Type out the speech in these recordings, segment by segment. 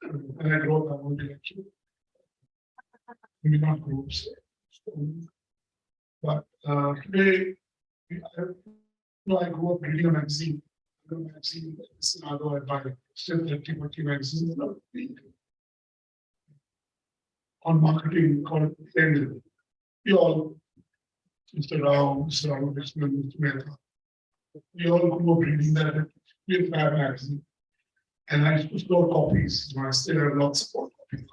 And I grew up on the actually, maybe not groups. But today, I grew up reading a magazine. A magazine, Senado, I buy still 30, 40 magazines on marketing called Trend. We all, Mr. Rao, Mr. Ramakrishnan, Mr. Mehta, we all grew up reading that. We have Fab magazine. And I used to store copies. I still have lots of copies.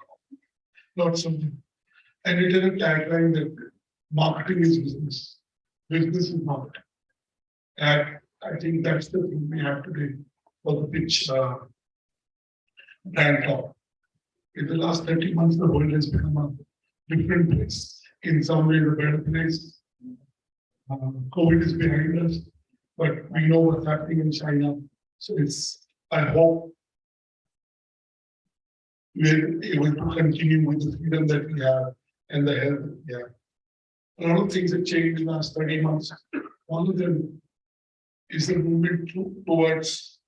Lots of them. And it had a tagline that marketing is business. Business is marketing. And I think that's the thing we have today for the pitch brand talk. In the last 30 months, the world has become a different place. In some ways, a better place. COVID is behind us, but we know what's happening in China. So I hope we're able to continue with the freedom that we have and the health that we have. A lot of things have changed in the last 30 months. One of them is the movement towards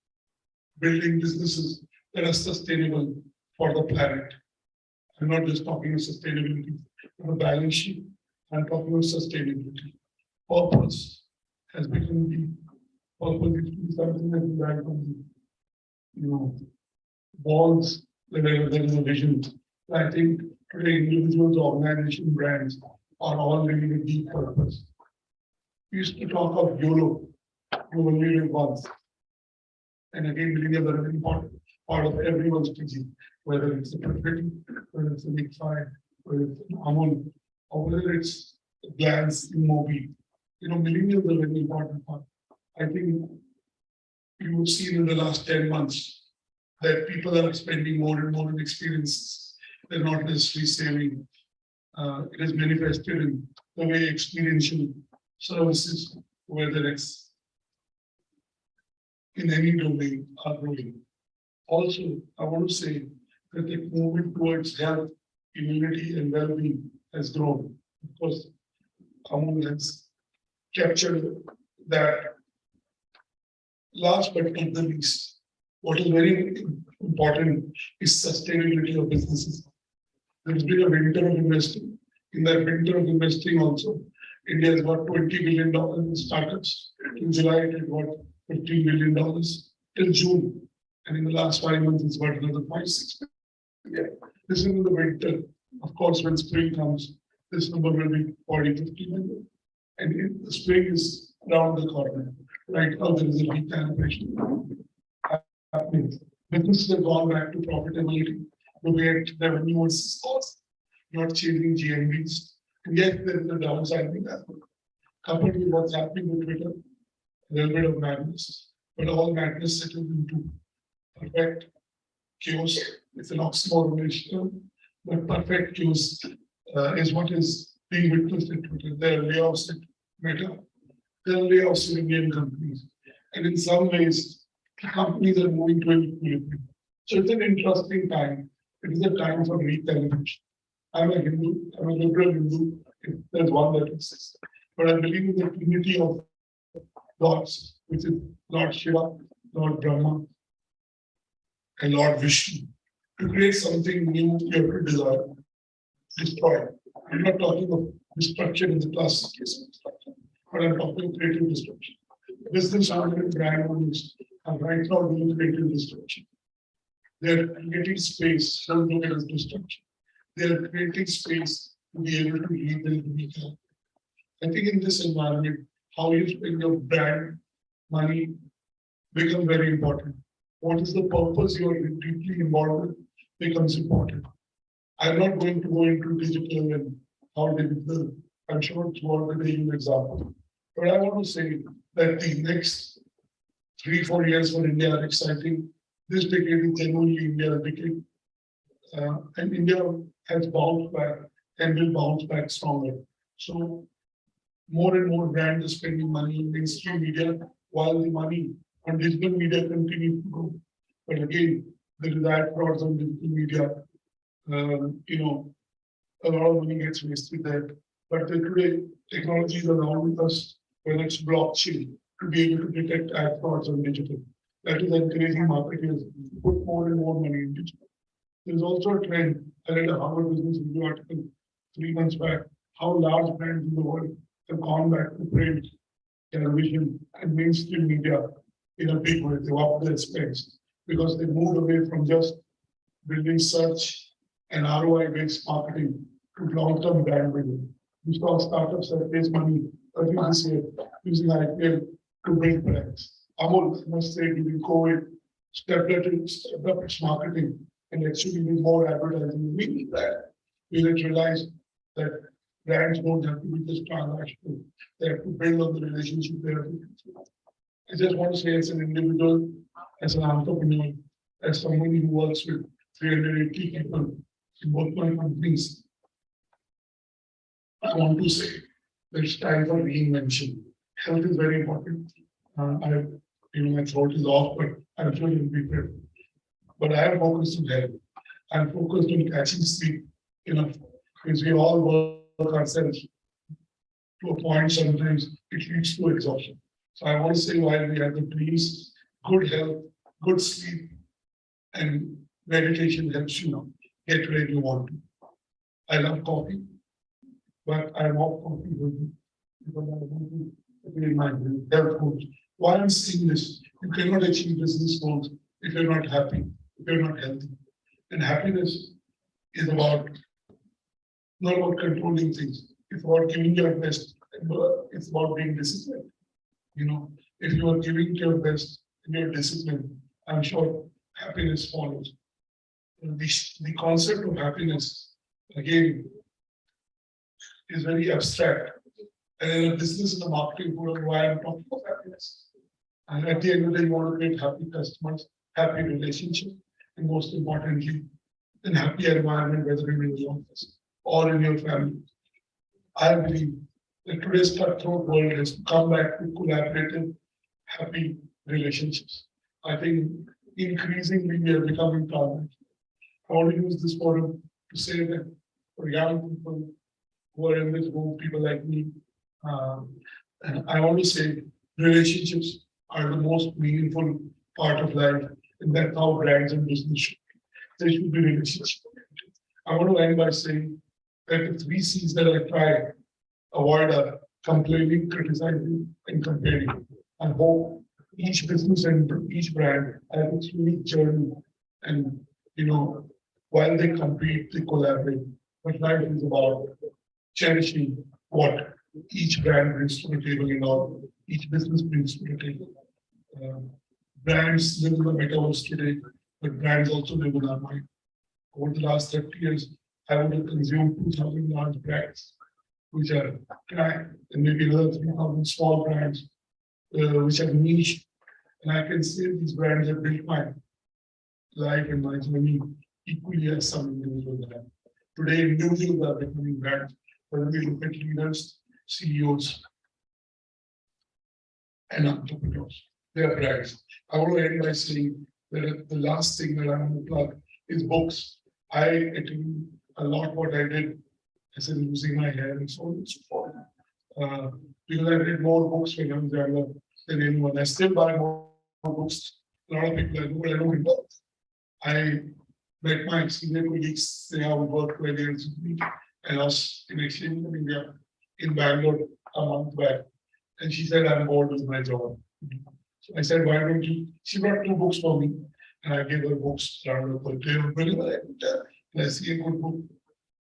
building businesses that are sustainable for the planet. I'm not just talking of sustainability for the balance sheet, I'm talking of sustainability. Purpose has become the purpose is something that we have on the walls, wherever there is a vision. I think today individuals, organizations, brands are all living a deep purpose. We used to talk of YOLO, you only live once. And again, millennials are an important part of everyone's thinking, whether it's a Perfetti, whether it's a Big Five, whether it's an Amon, or whether it's a Glance in Mobi. Millennials are a very important part. I think you've seen in the last 10 months that people are spending more and more on experiences. They're not necessarily saving. It is manifested in the way experiential services, whether it's in any domain, are growing. Also, I want to say that the movement towards health, immunity, and well-being has grown. Of course, Amon has captured that. Last but not the least, what is very important is sustainability of businesses. There's been a winter of investing. In that winter of investing also, India has got $20 billion in startups. In July, it got $15 billion till June. And in the last 5 months, it's got another 5-6 billion. This is in the winter. Of course, when spring comes, this number will be 40-50 million. And the spring is around the corner. Right now, there is a recalibration happening. Businesses have gone back to profitability, looking at revenue versus cost, not changing GMVs. And yet, there is a downside in that. Coupled with what's happening with Twitter, a little bit of madness, but all madness settles into perfect chaos. It's an oxymoron, but perfect chaos is what is being witnessed at Twitter. There are layoffs at Meta. There are layoffs in Indian companies. And in some ways, companies are moving to an equilibrium. So it's an interesting time. It is a time for recalibration. I'm a Hindu, I'm a liberal Hindu, if there's one that exists. But I believe in the trinity of gods, which is Lord Shiva, Lord Brahma, and Lord Vishnu. To create something new, you have to desire, destroy. I'm not talking of destruction in the classic case of destruction, but I'm talking creative destruction. Business owners and brand owners are right now doing creative destruction. They're creating space, don't look at as destruction. They're creating space to be able to rebuild the weekend. I think in this environment, how you spend your brand money becomes very important. What is the purpose you are deeply involved with becomes important. I'm not going to go into digital and how digital, I'm sure throughout the day you example. But I want to say that the next 3-4 years for India are exciting. This decade is genuinely India's decade. And India has bounced back and will bounce back stronger. So more and more brands are spending money in mainstream media while the money on digital media continues to grow. But again, there is ad frauds on digital media. A lot of money gets wasted there. But today, technologies are around with us, whether it's blockchain, to be able to detect ad frauds on digital. That is encouraging marketers to put more and more money in digital. There's also a trend. I read a Harvard Business Review article 3 months back, how large brands in the world have gone back to print, television, and mainstream media in a big way. They've upped their spends because they moved away from just building search and ROI-based marketing to long-term brand building. We saw startups that raised money earlier this year using IPL to build brands. Amul, I must say, during COVID, stepped up its marketing and actually did more advertising. We need that. We didn't realize that brands don't have to be just transactional. They have to build on the relationship they have. I just want to say, as an individual, as an entrepreneur, as someone who works with 380 people in both my companies, I want to say that it's time for reinvention. Health is very important. My throat is off, but I'm sure you'll be prepared. But I am focused on health. I'm focused on catching sleep enough because we all work ourselves to a point. Sometimes it leads to exhaustion. So I want to say, while we have the dreams, good health, good sleep, and meditation helps you get where you want to. I love coffee, but I'm off coffee because I want to maintain my health goals. Why I'm saying this? You cannot achieve business goals if you're not happy, if you're not healthy. And happiness is not about controlling things. It's about giving your best. It's about being disciplined. If you are giving your best and you're disciplined, I'm sure happiness follows. The concept of happiness, again, is very abstract. And in a business and a marketing world, why I'm talking about happiness. And at the end of the day, you want to create happy customers, happy relationships, and most importantly, a happy environment, whether in your office or in your family. I believe that today's cutthroat world has to come back to collaborative, happy relationships. I think increasingly we are becoming tolerant. I want to use this forum to say that for young people who are in this room, people like me, and I want to say relationships are the most meaningful part of life, and that's how brands and business should be. They should be relationships. I want to end by saying that the 3 C's that I try avoid are complaining, criticizing, and comparing. I hope each business and each brand has its unique journey, and while they compete, they collaborate. But life is about cherishing what each brand brings to the table and all each business brings to the table. Brands live in the metaverse today, but brands also live in our mind. Over the last 30 years, I would have consumed 2,000 large brands, which are and maybe another 3,000 small brands, which are niche. And I can say these brands have built my life and my journey equally as some individuals have. Today, individuals are becoming brands, whether we look at leaders, CEOs, and entrepreneurs. They are brands. I want to end by saying that the last thing that I want to plug is books. I attain a lot what I did, as in losing my hair and so on and so forth. Because I read more books when I was younger than anyone. I still buy more books. A lot of people I know, but I don't read books. I met my senior colleagues, they have worked 12 years with me, and us in exchange in India, in Bangalore a month back. And she said, I'm bored with my job. So I said, why don't you? She brought 2 books for me, and I gave her books around the birthday of and I see a good book.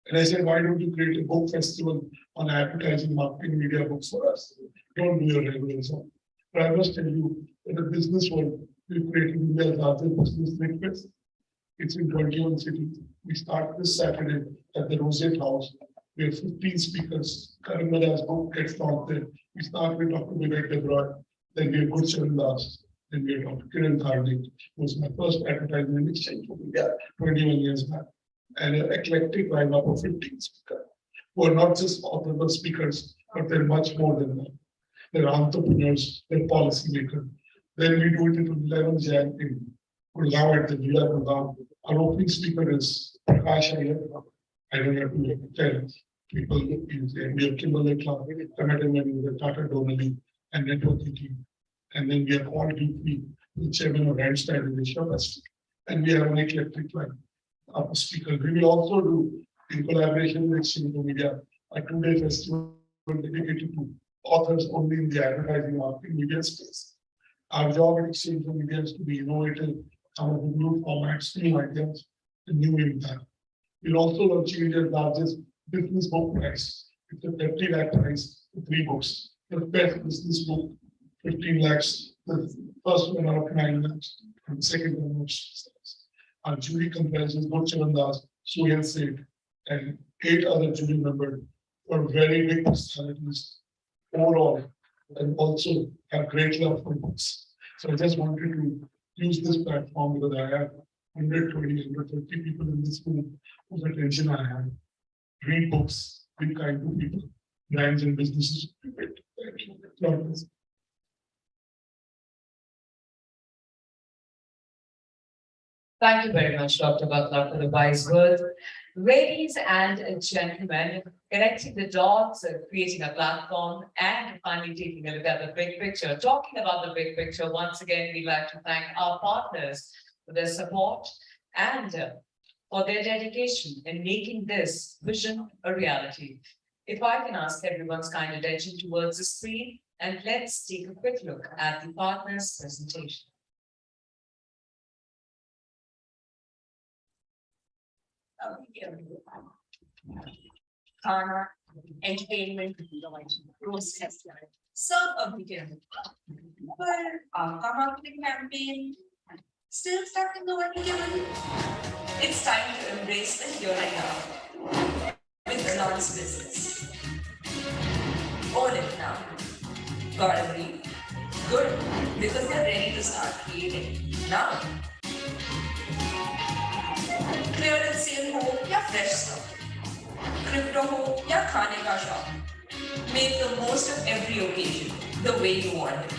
And I said, why don't you create a book festival on advertising, marketing, media books for us? Don't do your regular song. But I must tell you that the business world, we've created India's largest business trade fest. It's in 21 cities. We start this Saturday at the Rosette House. We have 15 speakers. Karimada's book gets out there. We start with Dr. Vivek Debroy. Then we have Gurcharan Das. Then we have Dr. Kiran Karnik, who was my first advertising exchange for India 21 years back. And an eclectic lineup of 15 speakers who are not just authors speakers, but they're much more than that. They're entrepreneurs, they're policymakers. Then we do it in 11 Jan in Gurgaon at the Villa Gurgaon. Our opening speaker is Prakash Iyer. I don't have to tell people in the MD of Kimberley Club. I met him in the Tata Donnelly and networking team. And then we have all deeply the chairman of Randstad in Asia West. And we have an eclectic line. speakers. We will also do, in collaboration with Shinto Media, a 2-day festival dedicated to authors only in the advertising marketing media space. Our job at Exchange Media is to be innovative, come up with new formats, new ideas, and new impact. We'll also launch India's largest business book prize. It's a 30 lakh prize for 3 books. The best business book, 15 lakhs, the first one out of 9 lakhs, and the second one of 6 lakhs. Our jury comprises Gurcharan Das, Suhail Seth, and 8 other jury members for very big personalities overall, and also have great love for books. So I just wanted to use this platform because I have 120, 150 people in this room whose attention I have. Read books, be kind to people, brands and businesses. Thank you. Thank you very much, Dr. Butler, for the wise words. Ladies and gentlemen, connecting the dots, creating a platform, and finally taking a look at the big picture. Talking about the big picture, once again, we'd like to thank our partners for their support and for their dedication in making this vision a reality. If I can ask everyone's kind attention towards the screen, and let's take a quick look at the partners' presentation. Khana, entertainment, process, serve of the pyramid. But our marketing campaign still stuck in the one pyramid. It's time to embrace the here and now with the dance business. Own it now. Gotta be good because they're ready to start creating now. Clearance sale हो या fresh stock, crypto हो या खाने का shop. Make the most of every occasion the way you want it.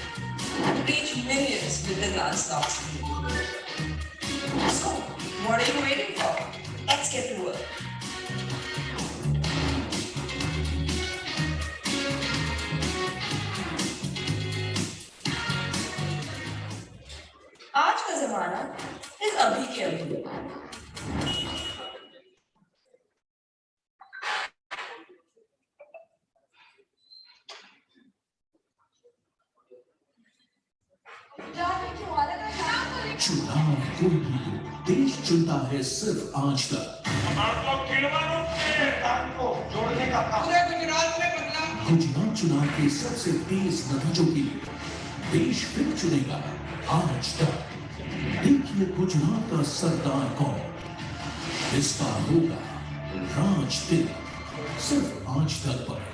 Reach millions with the Glance So, what are you waiting for? Let's get to work. आज का ज़माना इस अभी के अभी चुनाव कोई भी हो, देश चुनता है सिर्फ आज तक। गुजरात चुनाव के सबसे तेज नतीजों के लिए देश फिर चुनेगा आज तक। देखिए गुजरात का सरदार कौन, इसका होगा राज तिलक, सिर्फ आज तक पर।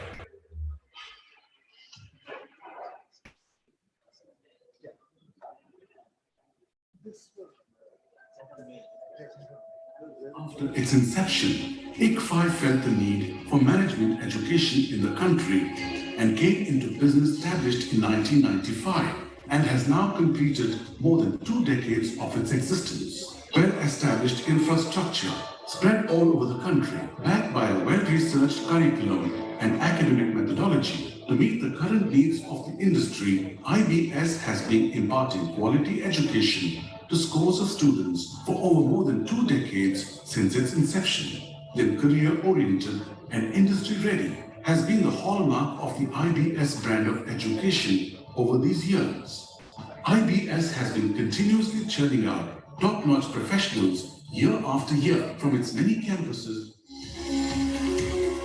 After its inception, ICFI felt the need for management education in the country and came into business established in 1995 and has now completed more than 2 decades of its existence. Well-established infrastructure spread all over the country, backed by a well-researched curriculum and academic methodology. To meet the current needs of the industry, IBS has been imparting quality education to scores of students for over more than 2 decades since its inception. Then career-oriented and industry-ready has been the hallmark of the IBS brand of education over these years. IBS has been continuously churning out top-notch professionals year after year from its many campuses.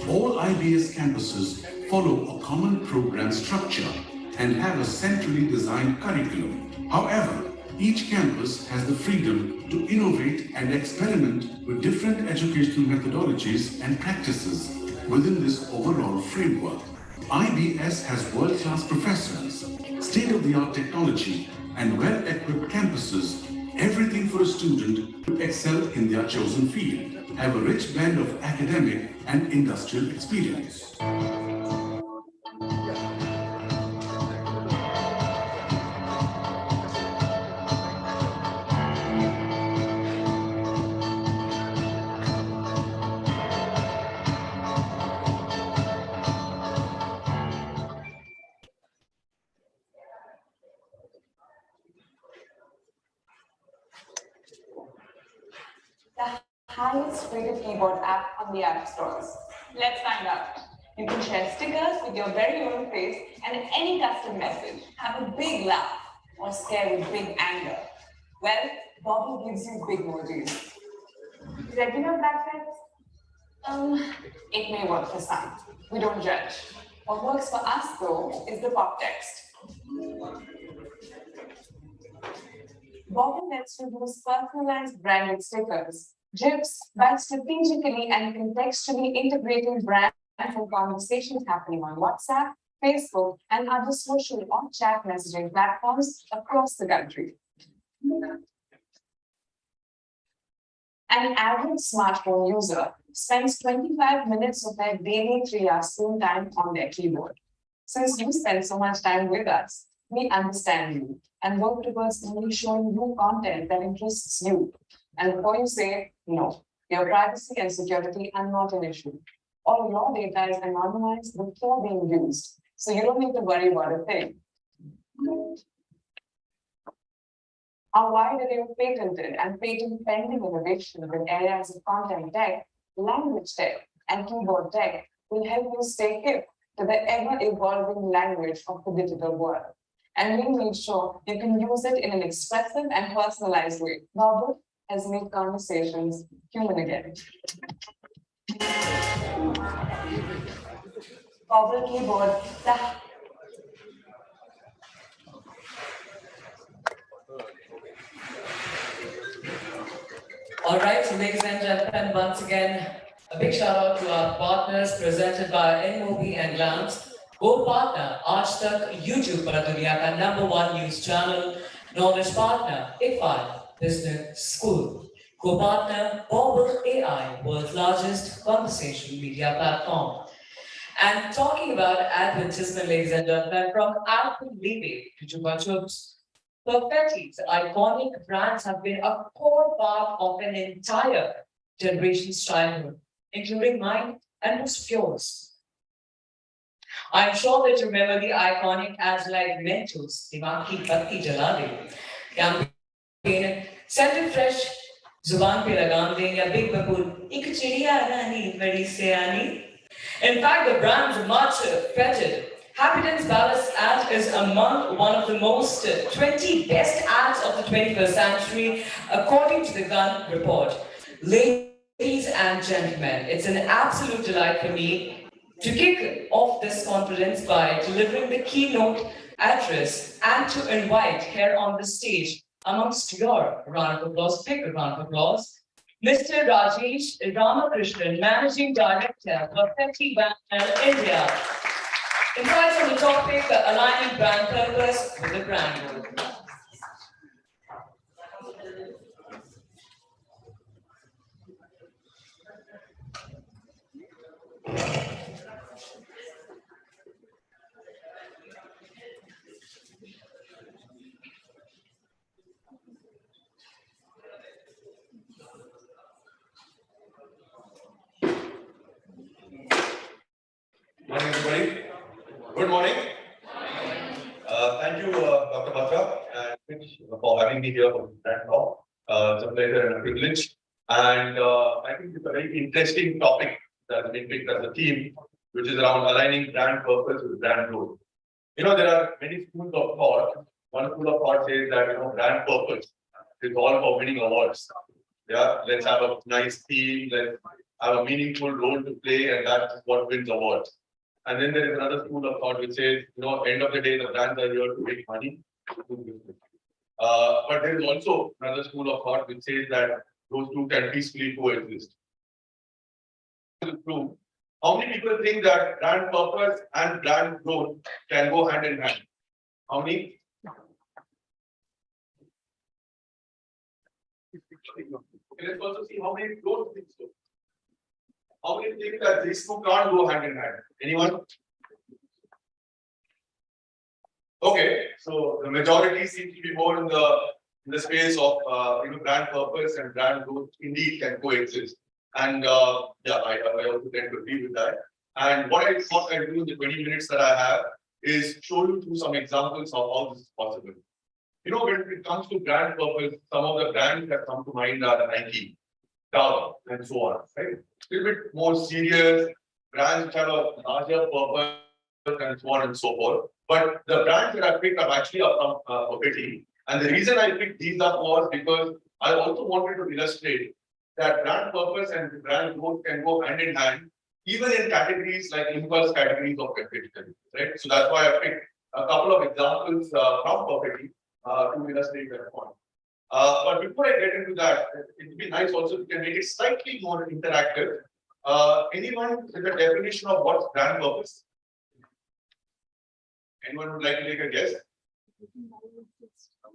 All IBS campuses follow a common program structure and have a centrally designed curriculum. However, each campus has the freedom to innovate and experiment with different educational methodologies and practices within this overall framework. IBS has world-class professors, state-of-the-art technology, and well-equipped campuses, everything for a student to excel in their chosen field, have a rich blend of academic and industrial experience. highest rated keyboard app on the app stores. Let's find out. You can share stickers with your very own face and any custom message. Have a big laugh or scare with big anger. Well, Bobble gives you big emojis. Regular blackheads? It may work for some. We don't judge. What works for us though is the pop text. Bobble lets you use personalized branded stickers, GIFs by strategically and contextually integrating brands and conversations happening on WhatsApp, Facebook, and other social or chat messaging platforms across the country. An average smartphone user spends 25 minutes of their daily 3-hour screen time on their keyboard. Since you spend so much time with us, we understand you and work towards only showing you content that interests you. And before you say no, your privacy and security are not an issue. All your data is anonymized before being used, so you don't need to worry about a thing. Our wide array of patented and patent pending innovation in areas of content tech, language tech, and keyboard tech will help you stay hip to the ever-evolving language of the digital world. And we make sure you can use it in an expressive and personalized way. Bobble has made conversations human again. Bobble keyboard. All right, so ladies and gentlemen, once again, a big shout out to our partners presented by MOB and Glance. Gold partner, Aaj Tak YouTube पर दुनिया का #1 news channel, knowledge partner, IFI Business School. Co-partner, Bobble AI, world's largest conversation media platform. And talking about advertisement, ladies and gentlemen, from Apple Levy to Chupa Chups, Perfectly's iconic brands have been a core part of an entire generation's childhood, including mine and most of yours. I'm sure that you remember the iconic ads like Mentos, Dimag ki batti jala de, campaign, scented fresh, Zuban pe lagam de, ya Big Baboon, ek chidiya rani, badi siyani. In fact, the brand's much feted Happy Palace ad is among one of the most 20 best ads of the 21st century, according to the Gun report. Ladies and gentlemen, it's an absolute delight for me to kick off this conference by delivering the keynote address and to invite here on the stage, amongst your round of applause, big round of applause, Mr. Rajesh Ramakrishnan, Managing Director of Perfectly Banner India. Insights on the topic, aligning brand purpose with the brand goal. Morning, everybody. Good morning. Thank you, Dr. Batra, and for having me here for BrandTalk. It's a pleasure and a privilege. And I think it's a very interesting topic that has been picked as a theme, which is around aligning brand purpose with brand growth. You know, there are many schools of thought. One school of thought says that, brand purpose is all about winning awards. Yeah, let's have a nice theme, let's have a meaningful role to play, and that's what wins awards. And then there is another school of thought which says, end of the day, the brands are here to make money. But there is also another school of thought which says that those two can peacefully coexist. How many people think that brand purpose and brand growth can go hand in hand? How many? Let's also see how many don't think so. How many think that these two can't go hand in hand? Anyone? Okay, so the majority seems to be more in the space of brand purpose and brand growth indeed can coexist. And I also tend to agree with that. And what I thought I'd do in the 20 minutes that I have is show you through some examples of how this is possible. When it comes to brand purpose, some of the brands that come to mind are Nike, Tower, and so on, right? A little bit more serious brands which have a larger purpose and so on and so forth. But the brands that I picked up actually are from Perfetti. And the reason I picked these up was because I also wanted to illustrate that brand purpose and brand growth can go hand in hand, even in categories like impulse categories of FMCG, right? So that's why I picked a couple of examples from Perfetti to illustrate that point. But before I get into that, it would be nice also if we can make it slightly more interactive. Anyone with a definition of what's brand purpose? Anyone would like to take a guess?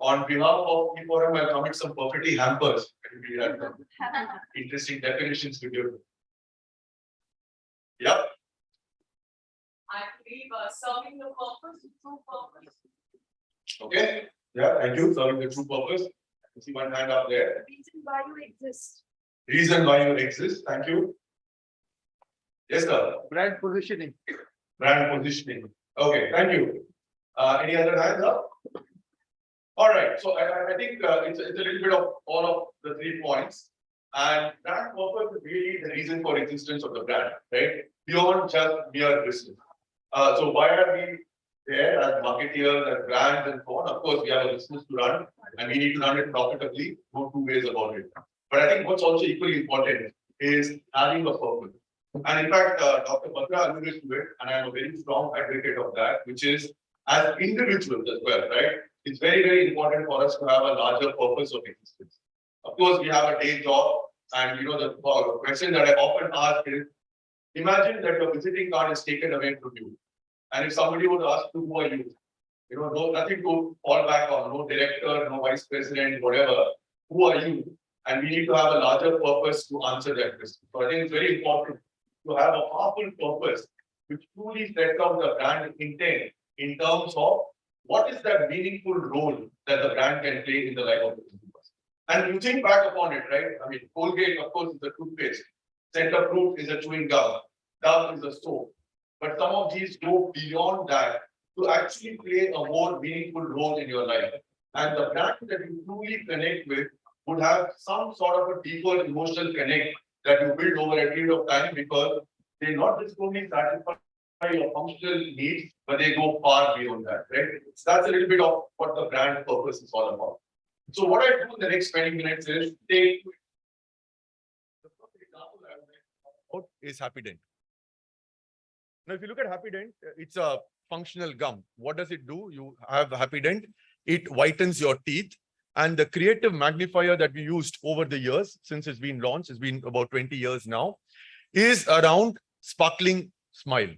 On behalf of the forum, I'll commit some perfectly hampers. We had some interesting definitions to give. Yep. I believe serving the purpose, true purpose. Okay. Yeah. Thank you. Serving the true purpose. I see one hand up there. Reason why you exist. Reason why you exist. Thank you. Yes, sir. Brand positioning. Brand positioning. Okay. Thank you. Any other hands up? All right. So I think it's a little bit of all of the 3 points. And brand purpose is really the reason for existence of the brand, right? Beyond just mere business. So why are we there as marketeers, as brands and so on? Of course, we have a business to run and we need to run it profitably. No two ways about it. But I think what's also equally important is having a purpose. And in fact, Dr. Batra alluded to it, and I am a very strong advocate of that, which is as individuals as well, right? It's very, very important for us to have a larger purpose of existence. Of course, we have a day job, and the question that I often ask is, imagine that your visiting card is taken away from you. And if somebody would ask you, who are you? No, nothing to fall back on, no director, no vice president, whatever. Who are you? And we need to have a larger purpose to answer that question. So I think it's very important to have a powerful purpose which truly sets out the brand intent in terms of what is that meaningful role that the brand can play in the life of the consumers. And you think back upon it, right? I mean, Colgate, of course, is a toothpaste. Center Fruit is a chewing gum. Dove is a soap. But some of these go beyond that to actually play a more meaningful role in your life. And the brand that you truly connect with would have some sort of a deeper emotional connect that you build over a period of time, because they not just only satisfy your functional needs, but they go far beyond that, right? So that's a little bit of what the brand purpose is all about. So what I do in the next 20 minutes is take the first example I would like to talk about is Happy Dent. Now, if you look at Happy Dent, it's a functional gum. What does it do? You have Happy Dent, it whitens your teeth. And the creative magnifier that we used over the years, since it's been launched, it's been about 20 years now, is around sparkling smile,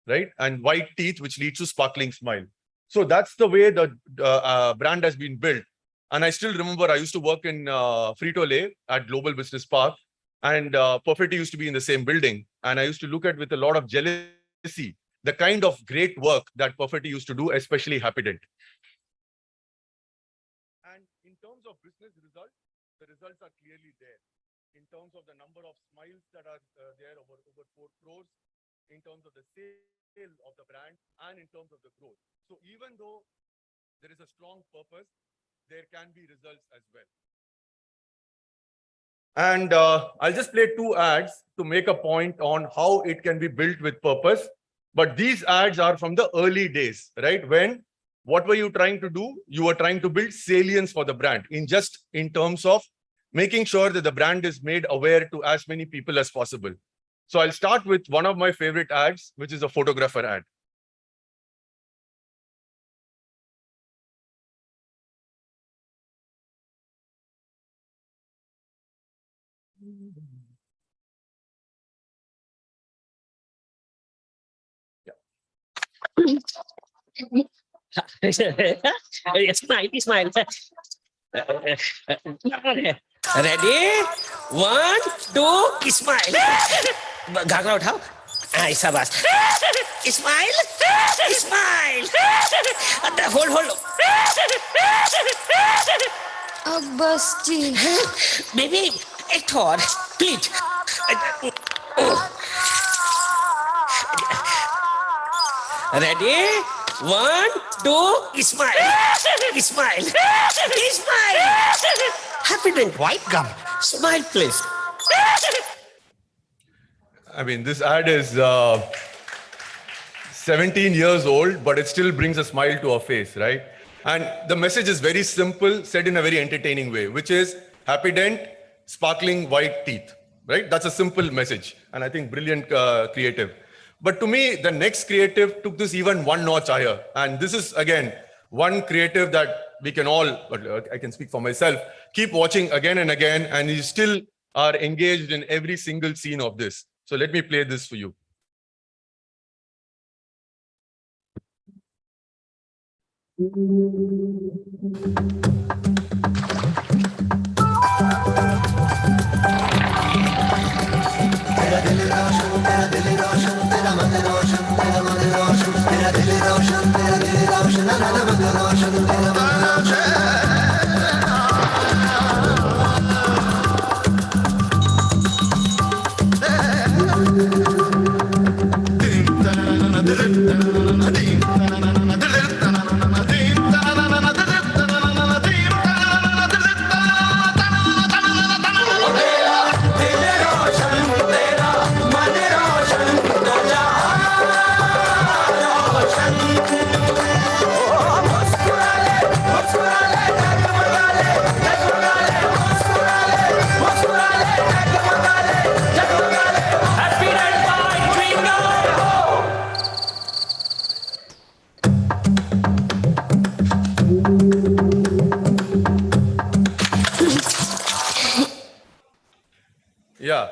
right? And white teeth, which leads to sparkling smile. So that's the way the brand has been built. And I still remember I used to work in Frito-Lay at Global Business Park, and Perfetti used to be in the same building. And I used to look at with a lot of jealousy the kind of great work that Perfetti used to do, especially Happy Dent. And in terms of business results, the results are clearly there. In terms of the number of smiles that are there, over 4 crores, in terms of the sale of the brand, and in terms of the growth. So even though there is a strong purpose, there can be results as well. And I'll just play 2 ads to make a point on how it can be built with purpose. But these ads are from the early days, right? When, what were you trying to do? You were trying to build salience for the brand in terms of making sure that the brand is made aware to as many people as possible. So I'll start with one of my favorite ads, which is a photographer ad. Smile, smile. Ready? 1, 2, smile. Ghaghara उठाओ. ऐसा बस. Smile, smile. Hold. अब बस जी. Baby, एक और, please. Ready? 1, 2, smile. Smile. Smile. Happy Dent white gum. Smile, please. I mean, this ad is 17 years old, but it still brings a smile to our face, right? And the message is very simple, said in a very entertaining way, which is happy dent, sparkling white teeth, right? That's a simple message. And I think brilliant creative. But to me, the next creative took this even one notch higher. And this is, again, one creative that we can all, I can speak for myself, keep watching again and again, and you still are engaged in every single scene of this. So let me play this for you. Yeah.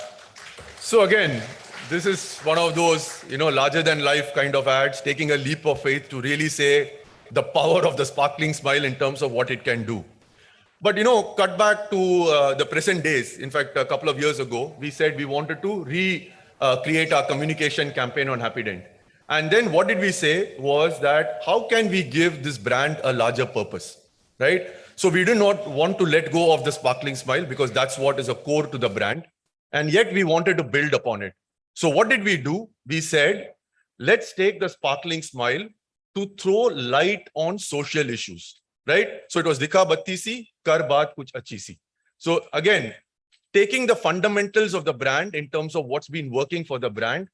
So again, this is one of those, larger than life kind of ads, taking a leap of faith to really say the power of the sparkling smile in terms of what it can do. But, cut back to the present days. In fact, a couple of years ago, we said we wanted to create our communication campaign on Happy Dent. And then what did we say was that how can we give this brand a larger purpose, right? So we do not want to let go of the sparkling smile because that's what is a core to the brand. And yet we wanted to build upon it. So what did we do? We said, let's take the sparkling smile to throw light on social issues, right? So it was Dikha Batti Si, Kar Baat Kuch Achhi Si. So again, taking the fundamentals of the brand in terms of what's been working for the brand,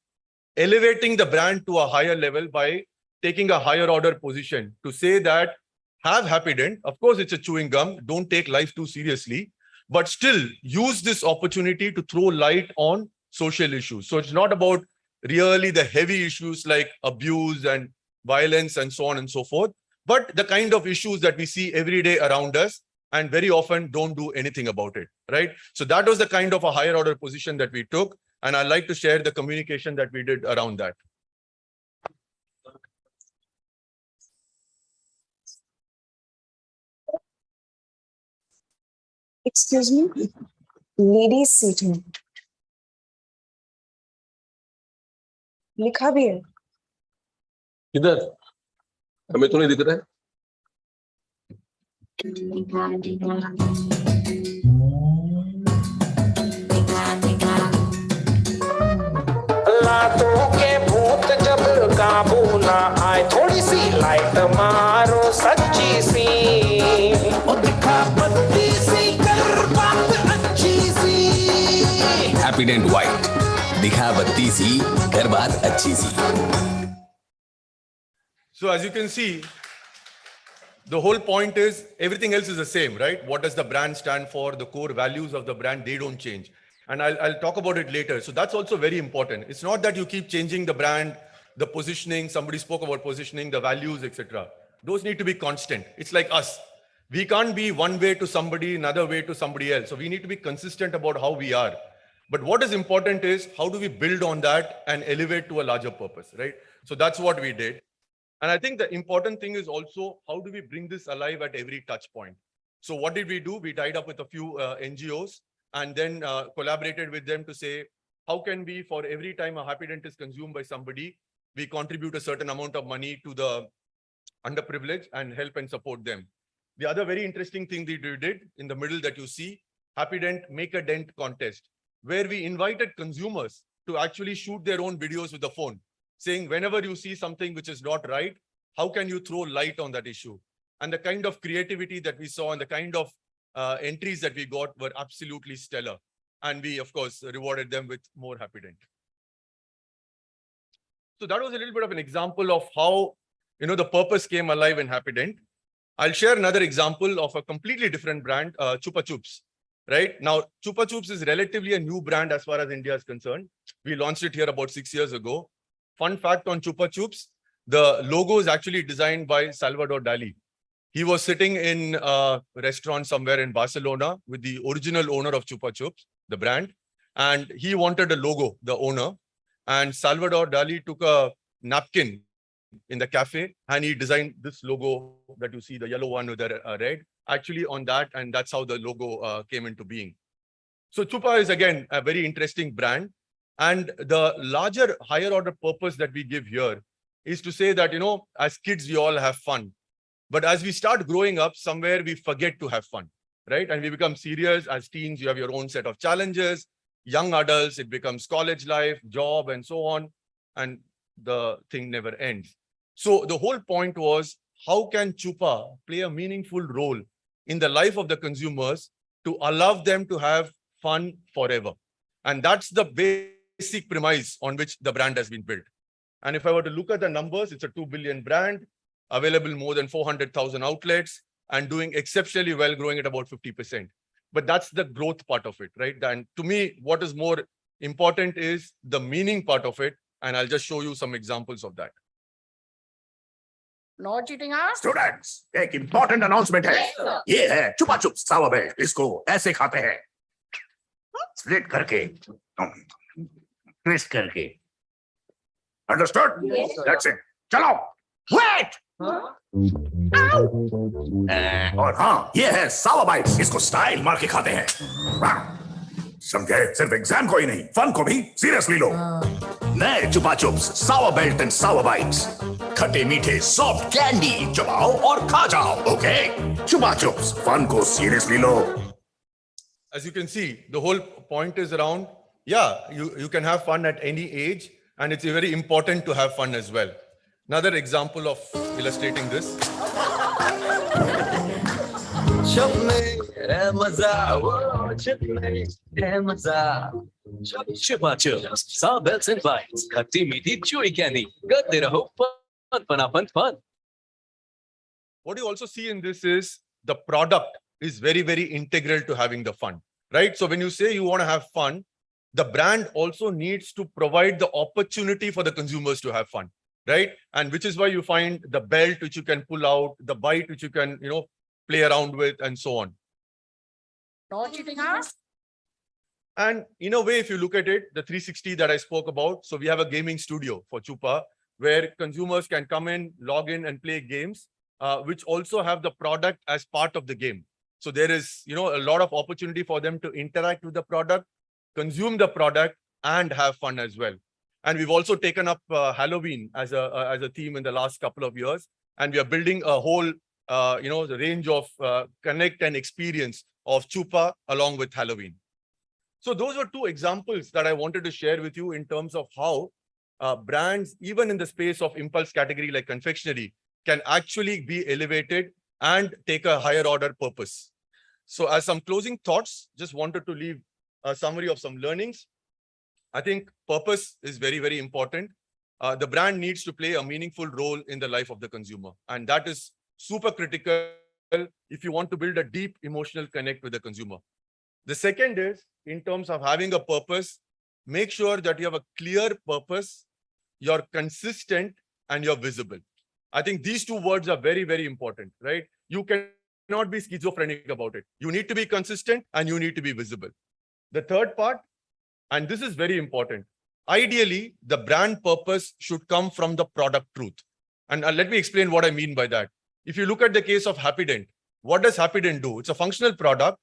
elevating the brand to a higher level by taking a higher order position to say that have Happy Dent. Of course, it's a chewing gum. Don't take life too seriously, but still use this opportunity to throw light on social issues. So it's not about really the heavy issues like abuse and violence and so on and so forth, but the kind of issues that we see every day around us and very often don't do anything about it, right? So that was the kind of a higher order position that we took. And I'd like to share the communication that we did around that. Excuse me, ladies seating. लिखा भी है किधर हमें तो नहीं दिख रहा है लातों के भूत जब काबू ना आए थोड़ी सी लाइट मारो सच्ची सी और दिखा बत्ती सी कर बात अच्छी सी हैप्पी डेंट व्हाइट दिखा बत्ती सी कर बात अच्छी सी. So as you can see, the whole point is everything else is the same, right? What does the brand stand for? The core values of the brand, they don't change. And I'll talk about it later. So that's also very important. It's not that you keep changing the brand, the positioning, somebody spoke about positioning, the values, etc. Those need to be constant. It's like us. We can't be one way to somebody, another way to somebody else. So we need to be consistent about how we are. But what is important is how do we build on that and elevate to a larger purpose, right? So that's what we did. And I think the important thing is also how do we bring this alive at every touch point? So what did we do? We tied up with a few NGOs and then collaborated with them to say, how can we, for every time a Happy Dent is consumed by somebody, we contribute a certain amount of money to the underprivileged and help and support them. The other very interesting thing that we did in the middle that you see, Happy Dent Make a Dent contest, where we invited consumers to actually shoot their own videos with the phone, saying whenever you see something which is not right, how can you throw light on that issue? And the kind of creativity that we saw and the kind of entries that we got were absolutely stellar. And we, of course, rewarded them with more Happy Dent. So that was a little bit of an example of how, the purpose came alive in Happydent. I'll share another example of a completely different brand, Chupa Chups. Right now, Chupa Chups is relatively a new brand as far as India is concerned. We launched it here about 6 years ago. Fun fact on Chupa Chups, the logo is actually designed by Salvador Dali. He was sitting in a restaurant somewhere in Barcelona with the original owner of Chupa Chups, the brand, and he wanted a logo, the owner. And Salvador Dali took a napkin in the cafe and he designed this logo that you see, the yellow one with the red, actually on that, and that's how the logo came into being. So Chupa is again a very interesting brand, and the larger higher order purpose that we give here is to say that, as kids we all have fun, but as we start growing up, somewhere we forget to have fun, right? And we become serious. As teens, you have your own set of challenges. Young adults, it becomes college life, job, and so on, and the thing never ends. So the whole point was, how can Chupa play a meaningful role in the life of the consumers to allow them to have fun forever? And that's the basic premise on which the brand has been built. And if I were to look at the numbers, it's a 2 billion brand, available in more than 400,000 outlets, and doing exceptionally well, growing at about 50%. But that's the growth part of it, right? And to me, what is more important is the meaning part of it. And I'll just show you some examples of that. No cheating, हाँ? Students, एक important announcement है. ये है चुपा चुप सावा belt. इसको ऐसे खाते हैं. Split करके, twist करके. Understood? Yes. That's it. चलो. Wait. और हाँ, ये है सावा बाइट्स. इसको स्टाइल मार के खाते हैं. समझे? सिर्फ एग्जाम को ही नहीं, फन को भी सीरियसली लो. नए चुपा चुप्स सावा बेल्ट एंड सावा बाइट्स. खट्टे मीठे सॉफ्ट कैंडी चबाओ और खा जाओ. ओके, चुपा चुप्स फन को seriously low. As you can see, the whole point is around, you can have fun at any age, and it's very important to have fun as well. Another example of illustrating this. Chupa Chups, saw belts and bites, khatti meethi chewy candy. Gate raho fun. What you also see in this is the product is very, very integral to having the fun, right? So when you say you want to have fun, the brand also needs to provide the opportunity for the consumers to have fun, right? And which is why you find the belt which you can pull out, the bite which you can, play around with, and so on. No cheating, हाँ? And in a way, if you look at it, the 360 that I spoke about, so we have a gaming studio for Chupa, where consumers can come in, log in, and play games, which also have the product as part of the game. So there is, a lot of opportunity for them to interact with the product, consume the product, and have fun as well. And we've also taken up Halloween as a theme in the last couple of years, and we are building a whole, the range of connect and experience of Chupa along with Halloween. So those were two examples that I wanted to share with you in terms of how brands, even in the space of impulse category like confectionery, can actually be elevated and take a higher order purpose. So as some closing thoughts, just wanted to leave a summary of some learnings. I think purpose is very, very important. The brand needs to play a meaningful role in the life of the consumer. And that is super critical if you want to build a deep emotional connect with the consumer. The second is, in terms of having a purpose, make sure that you have a clear purpose, you're consistent, and you're visible. I think these two words are very, very important, right? You cannot be schizophrenic about it. You need to be consistent and you need to be visible. The third part, and this is very important, ideally, the brand purpose should come from the product truth. And let me explain what I mean by that. If you look at the case of Happydent, what does Happydent do? It's a functional product.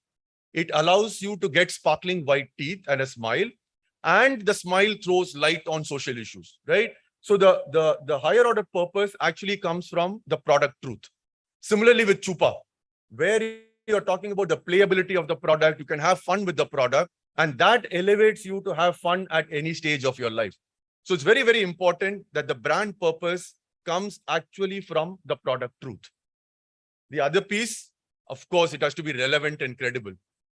It allows you to get sparkling white teeth and a smile, and the smile throws light on social issues, right? So the higher order purpose actually comes from the product truth. Similarly with Chupa, where you're talking about the playability of the product, you can have fun with the product, and that elevates you to have fun at any stage of your life. So it's very, very important that the brand purpose comes actually from the product truth. The other piece, of course, it has to be relevant and credible.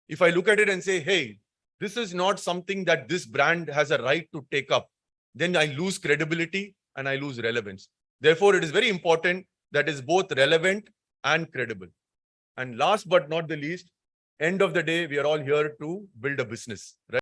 If I look at it and say, hey, this is not something that this brand has a right to take up, then I lose credibility and I lose relevance. Therefore, it is very important that is both relevant and credible. And last but not the least, end of the day, we are all here to build a business, right?